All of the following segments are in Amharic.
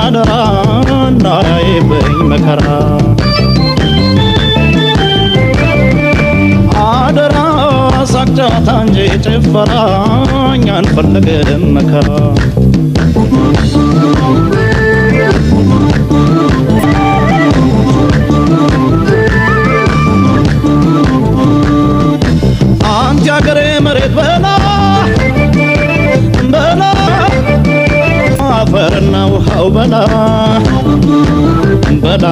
አደራ እንዳያይብኝ መከራ አደራ ሳቅጫታ እንጂ ጭፈራ እኛ አንፈልግም መከራ አንቺ አገሬ መሬት በላ በላ አፈርና ውሃው በላ በላ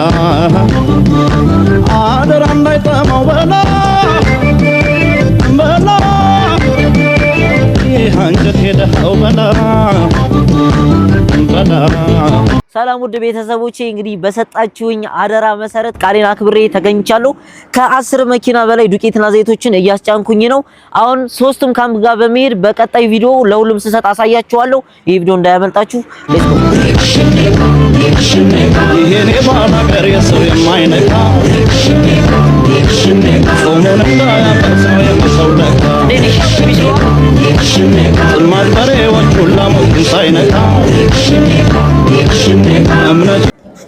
አደራ እንዳይጠማው በላ በላ ይህ አንጀት የደሃው በላ በላ ሰላም ውድ ቤተሰቦቼ እንግዲህ በሰጣችሁኝ አደራ መሰረት ቃሌን አክብሬ ተገኝቻለሁ። ከ10 መኪና በላይ ዱቄትና ዘይቶችን እያስጫንኩኝ ነው። አሁን ሶስቱም ካምፕ ጋር በመሄድ በቀጣይ ቪዲዮ ለሁሉም ስሰጥ አሳያችኋለሁ። ይሄ ቪዲዮ እንዳያመልጣችሁ። ይሄኔ ባላገር የሰው የማይነካ ጾሙን እንዳያፈርሰው የሰው ለካ ጥማድ በሬዎቹን ላሞቹን ሳይነካ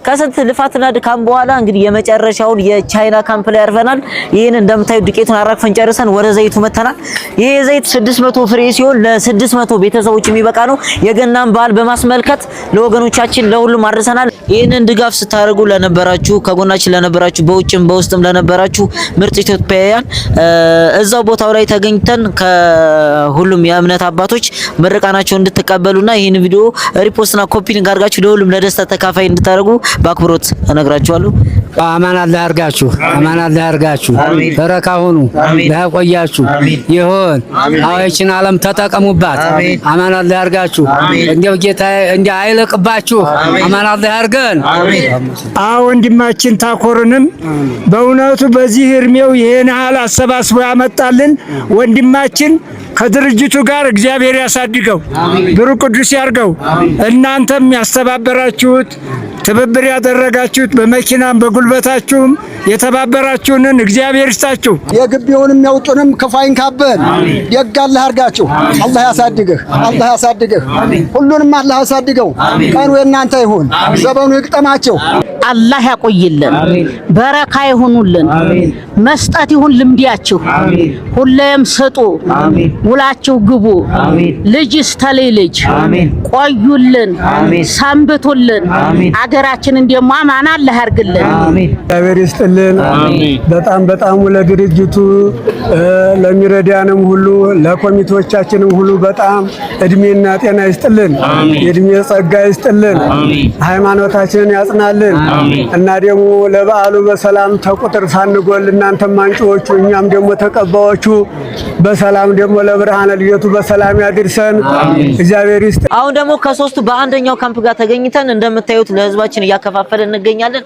ከስንት ልፋትና ድካም በኋላ እንግዲህ የመጨረሻውን የቻይና ካምፕ ላይ አርፈናል። ይሄን እንደምታዩ ዱቄቱን አራግፈን ጨርሰን ወደ ዘይቱ መተናል። ይሄ ዘይት 600 ፍሬ ሲሆን ለ600 ቤተሰቦች የሚበቃ ነው። የገናን በዓል በማስመልከት ለወገኖቻችን ለሁሉም አድርሰናል። ይሄንን ድጋፍ ስታደርጉ ለነበራችሁ ከጎናችን ለነበራችሁ በውጭም በውስጥም ለነበራችሁ ምርጥ ኢትዮጵያውያን እዛው ቦታው ላይ ተገኝተን ከሁሉም የእምነት አባቶች ምርቃናቸውን እንድትቀበሉና ይሄን ቪዲዮ ሪፖስትና ኮፒ ሊንክ አድርጋችሁ ለሁሉም ለደስታ ተካፋይ እንድታደርጉ ባክብሮት እነግራችኋለሁ። አማን አላህ ያርጋችሁ፣ አማን አላህ ያርጋችሁ፣ በረካ ሁኑ፣ ያቆያችሁ ይሁን። አዎችን ዓለም ተጠቀሙባት። አማን አላህ ያርጋችሁ፣ እንደው ጌታ እንደ አይለቅባችሁ። አማን አላህ ያርገን። ወንድማችን ታኮርንም በእውነቱ በዚህ እርሜው ይሄን ሐል አሰባስቦ ያመጣልን ወንድማችን ከድርጅቱ ጋር እግዚአብሔር ያሳድገው፣ ብሩክ ቅዱስ ያርገው። እናንተም ያስተባበራችሁት ትብብር ያደረጋችሁት በመኪናም በጉልበታችሁም የተባበራችሁንን እግዚአብሔር ይስጣችሁ። የግቢውንም ያውጡንም ክፋይን ካበን ደግ አላህ ያርጋችሁ። አላህ ያሳድግህ፣ አላህ ያሳድግህ። ሁሉንም አላህ ያሳድገው። ቀኑ የእናንተ ይሁን፣ ዘመኑ ይቅጠማቸው። አላህ ያቆይልን፣ በረካ ይሁኑልን፣ መስጠት ይሁን ልምዲያችሁ። ሁሌም ስጡ፣ ውላችሁ ግቡ። ልጅስ ተለይ ልጅ ቆዩልን፣ ሰንብቱልን። አገራችንን ደግሞ አማን አላህ ያርግልን። እግዚአብሔር ይስጥልን። በጣም ለድርጅቱ ለሚረዳንም ሁሉ ለኮሚቴዎቻችንም ሁሉ በጣም እድሜና ጤና ይስጥልን። የእድሜ ጸጋ ይስጥልን። ሃይማኖታችንን ያጽናልን እና ደግሞ ለበዓሉ በሰላም ተቁጥር ሳንጎል እናንተም ማንጮቹ እኛም ደግሞ ተቀባዮቹ በሰላም ደግሞ ለብርሃነ ልደቱ በሰላም ያድርሰን። እግዚአብሔር ይስጥ። አሁን ደግሞ ከሶስቱ በአንደኛው ካምፕ ጋር ተገኝተን እንደምታዩት ለህዝባችን እያከፋፈልን እንገኛለን።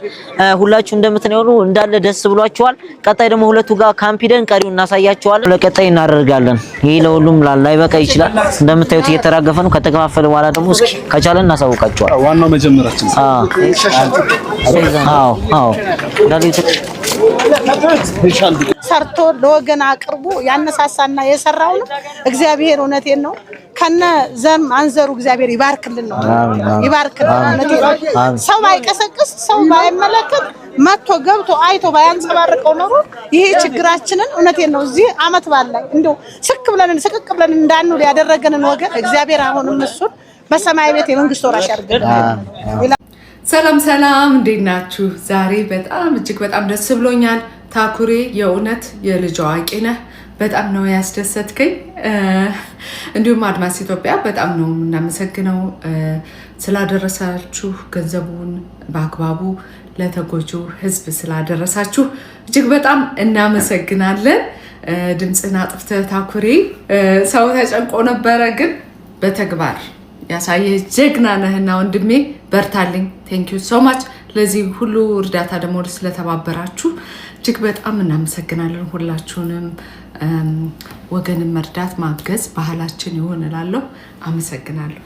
ሁላችሁ እንደምትነሩ እንዳለ ደስ ብሏችኋል። ቀጣይ ደግሞ ሁለቱ ጋር ካምፕ ሄደን ቀሪውን እናሳያችኋለን። ለቀጣይ እናደርጋለን። ይሄ ለሁሉም ላይበቃ ይችላል። እንደምታዩት እየተራገፈ ነው። ከተከፋፈለ በኋላ ደግሞ እስኪ ከቻለን እናሳውቃችኋለን። ዋናው መጀመራችን ሰርቶ ለወገን አቅርቦ ያነሳሳና የሰራው ነው። እግዚአብሔር እውነቴን ነው ከነ ዘም አንዘሩ እግዚአብሔር ይባርክልን ነው ይባርክልን። ሰው ባይቀሰቅስ ሰው ባይመለከት መጥቶ ገብቶ አይቶ ባያንጸባርቀው ነው ይሄ ችግራችንን እውነቴን ነው እዚህ አመት ባላይ እንደው ስቅቅ ብለን እንዳንውል ያደረገንን ወገን እግዚአብሔር አሁንም እሱን በሰማይ ቤት የመንግስት ወራሽ ያድርግልን። ሰላም እንዴት ናችሁ? ዛሬ በጣም እጅግ በጣም ደስ ብሎኛል። ታኩሬ የእውነት የልጅ አዋቂ ነህ። በጣም ነው ያስደሰትከኝ። እንዲሁም አድማስ ኢትዮጵያ በጣም ነው እናመሰግነው ስላደረሳችሁ ገንዘቡን በአግባቡ ለተጎጂው ህዝብ ስላደረሳችሁ እጅግ በጣም እናመሰግናለን። ድምጽና አጥፍተህ ታኩሬ ሰው ተጨንቆ ነበረ፣ ግን በተግባር ያሳየ ጀግና ነህና ወንድሜ በርታልኝ። ቴንክ ዩ ሶ ማች። ለዚህ ሁሉ እርዳታ ደግሞ ስለተባበራችሁ እጅግ በጣም እናመሰግናለን። ሁላችሁንም ወገንን መርዳት ማገዝ ባህላችን ይሆን እላለሁ። አመሰግናለሁ።